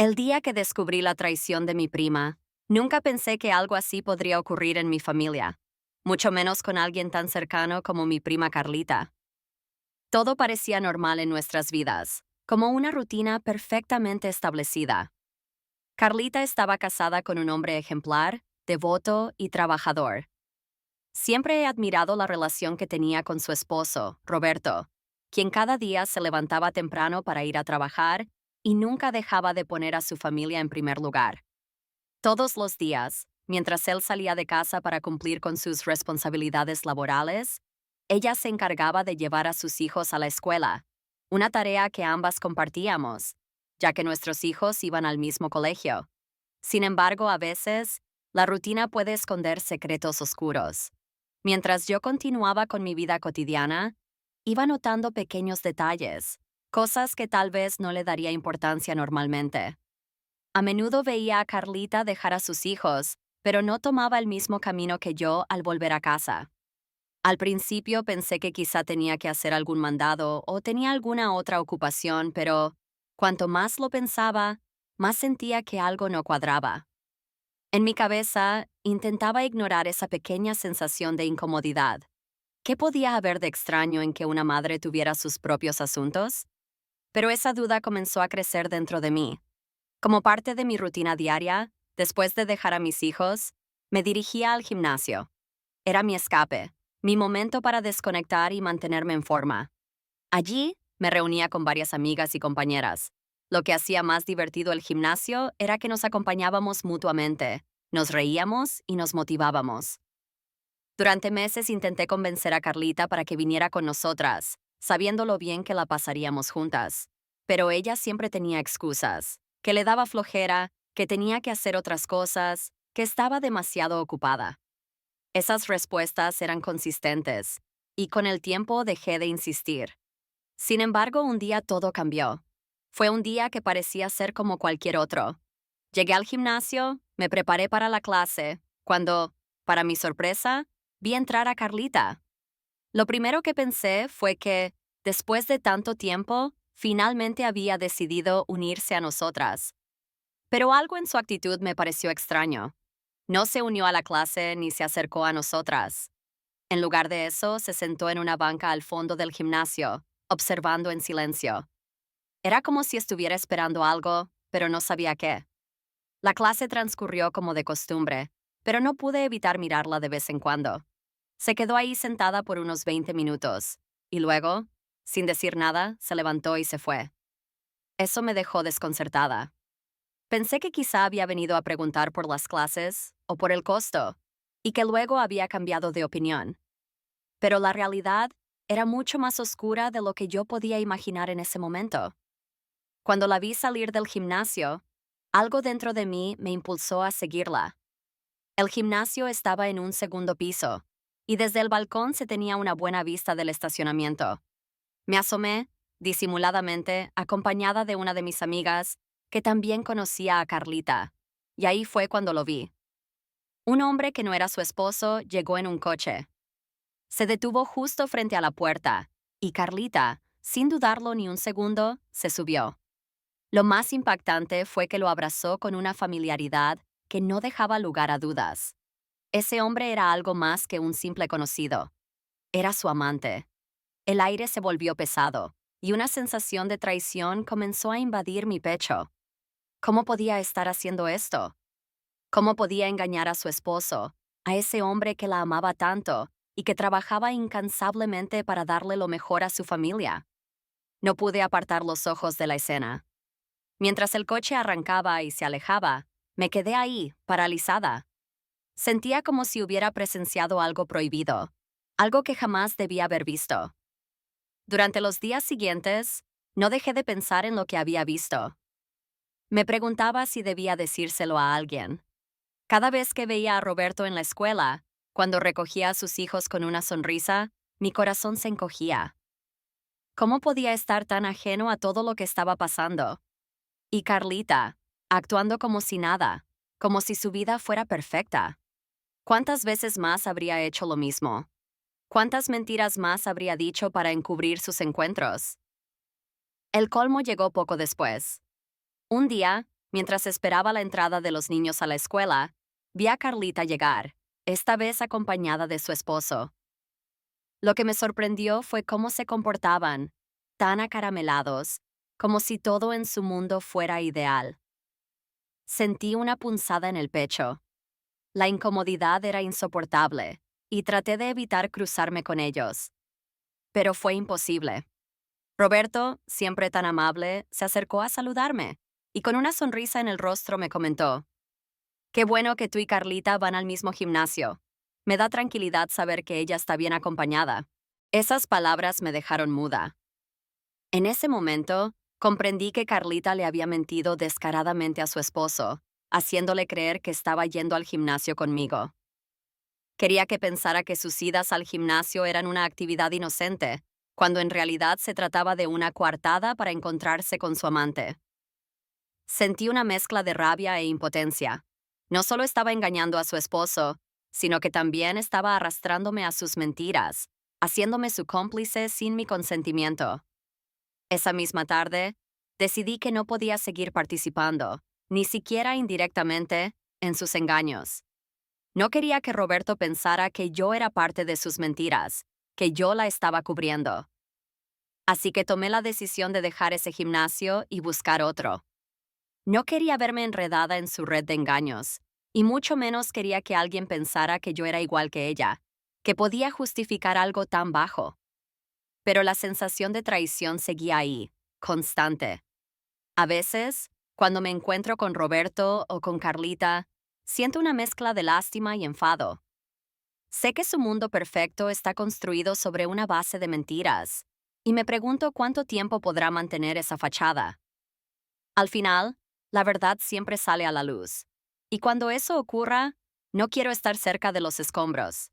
El día que descubrí la traición de mi prima, nunca pensé que algo así podría ocurrir en mi familia, mucho menos con alguien tan cercano como mi prima Carlita. Todo parecía normal en nuestras vidas, como una rutina perfectamente establecida. Carlita estaba casada con un hombre ejemplar, devoto y trabajador. Siempre he admirado la relación que tenía con su esposo, Roberto, quien cada día se levantaba temprano para ir a trabajar y nunca dejaba de poner a su familia en primer lugar. Todos los días, mientras él salía de casa para cumplir con sus responsabilidades laborales, ella se encargaba de llevar a sus hijos a la escuela, una tarea que ambas compartíamos, ya que nuestros hijos iban al mismo colegio. Sin embargo, a veces, la rutina puede esconder secretos oscuros. Mientras yo continuaba con mi vida cotidiana, iba notando pequeños detalles, cosas que tal vez no le daría importancia normalmente. A menudo veía a Carlita dejar a sus hijos, pero no tomaba el mismo camino que yo al volver a casa. Al principio pensé que quizá tenía que hacer algún mandado o tenía alguna otra ocupación, pero cuanto más lo pensaba, más sentía que algo no cuadraba. En mi cabeza, intentaba ignorar esa pequeña sensación de incomodidad. ¿Qué podía haber de extraño en que una madre tuviera sus propios asuntos? Pero esa duda comenzó a crecer dentro de mí. Como parte de mi rutina diaria, después de dejar a mis hijos, me dirigía al gimnasio. Era mi escape, mi momento para desconectar y mantenerme en forma. Allí me reunía con varias amigas y compañeras. Lo que hacía más divertido el gimnasio era que nos acompañábamos mutuamente, nos reíamos y nos motivábamos. Durante meses intenté convencer a Carlita para que viniera con nosotras, sabiendo lo bien que la pasaríamos juntas. Pero ella siempre tenía excusas, que le daba flojera, que tenía que hacer otras cosas, que estaba demasiado ocupada. Esas respuestas eran consistentes, y con el tiempo dejé de insistir. Sin embargo, un día todo cambió. Fue un día que parecía ser como cualquier otro. Llegué al gimnasio, me preparé para la clase, cuando, para mi sorpresa, vi entrar a Carlita. Lo primero que pensé fue que, después de tanto tiempo, finalmente había decidido unirse a nosotras. Pero algo en su actitud me pareció extraño. No se unió a la clase ni se acercó a nosotras. En lugar de eso, se sentó en una banca al fondo del gimnasio, observando en silencio. Era como si estuviera esperando algo, pero no sabía qué. La clase transcurrió como de costumbre, pero no pude evitar mirarla de vez en cuando. Se quedó ahí sentada por unos 20 minutos, y luego, sin decir nada, se levantó y se fue. Eso me dejó desconcertada. Pensé que quizá había venido a preguntar por las clases o por el costo, y que luego había cambiado de opinión. Pero la realidad era mucho más oscura de lo que yo podía imaginar en ese momento. Cuando la vi salir del gimnasio, algo dentro de mí me impulsó a seguirla. El gimnasio estaba en un segundo piso, y desde el balcón se tenía una buena vista del estacionamiento. Me asomé, disimuladamente, acompañada de una de mis amigas, que también conocía a Carlita, y ahí fue cuando lo vi. Un hombre que no era su esposo llegó en un coche. Se detuvo justo frente a la puerta, y Carlita, sin dudarlo ni un segundo, se subió. Lo más impactante fue que lo abrazó con una familiaridad que no dejaba lugar a dudas. Ese hombre era algo más que un simple conocido. Era su amante. El aire se volvió pesado, y una sensación de traición comenzó a invadir mi pecho. ¿Cómo podía estar haciendo esto? ¿Cómo podía engañar a su esposo, a ese hombre que la amaba tanto y que trabajaba incansablemente para darle lo mejor a su familia? No pude apartar los ojos de la escena. Mientras el coche arrancaba y se alejaba, me quedé ahí, paralizada. Sentía como si hubiera presenciado algo prohibido, algo que jamás debía haber visto. Durante los días siguientes, no dejé de pensar en lo que había visto. Me preguntaba si debía decírselo a alguien. Cada vez que veía a Roberto en la escuela, cuando recogía a sus hijos con una sonrisa, mi corazón se encogía. ¿Cómo podía estar tan ajeno a todo lo que estaba pasando? Y Carlita, actuando como si nada, como si su vida fuera perfecta. ¿Cuántas veces más habría hecho lo mismo? ¿Cuántas mentiras más habría dicho para encubrir sus encuentros? El colmo llegó poco después. Un día, Mientras esperaba la entrada de los niños a la escuela, vi a Carlita llegar, esta vez acompañada de su esposo. Lo que me sorprendió fue cómo se comportaban, tan acaramelados, como si todo en su mundo fuera ideal. Sentí una punzada en el pecho. La incomodidad era insoportable, y traté de evitar cruzarme con ellos. Pero fue imposible. Roberto, siempre tan amable, se acercó a saludarme, y con una sonrisa en el rostro me comentó: «Qué bueno que tú y Carlita van al mismo gimnasio. Me da tranquilidad saber que ella está bien acompañada». Esas palabras me dejaron muda. En ese momento, comprendí que Carlita le había mentido descaradamente a su esposo, haciéndole creer que estaba yendo al gimnasio conmigo. Quería que pensara que sus idas al gimnasio eran una actividad inocente, cuando en realidad se trataba de una coartada para encontrarse con su amante. Sentí una mezcla de rabia e impotencia. No solo estaba engañando a su esposo, sino que también estaba arrastrándome a sus mentiras, haciéndome su cómplice sin mi consentimiento. Esa misma tarde, decidí que no podía seguir participando, ni siquiera indirectamente, en sus engaños. No quería que Roberto pensara que yo era parte de sus mentiras, que yo la estaba cubriendo. Así que tomé la decisión de dejar ese gimnasio y buscar otro. No quería verme enredada en su red de engaños, y mucho menos quería que alguien pensara que yo era igual que ella, que podía justificar algo tan bajo. Pero la sensación de traición seguía ahí, constante. A veces, cuando me encuentro con Roberto o con Carlita, siento una mezcla de lástima y enfado. Sé que su mundo perfecto está construido sobre una base de mentiras, y me pregunto cuánto tiempo podrá mantener esa fachada. Al final, la verdad siempre sale a la luz. Y cuando eso ocurra, no quiero estar cerca de los escombros.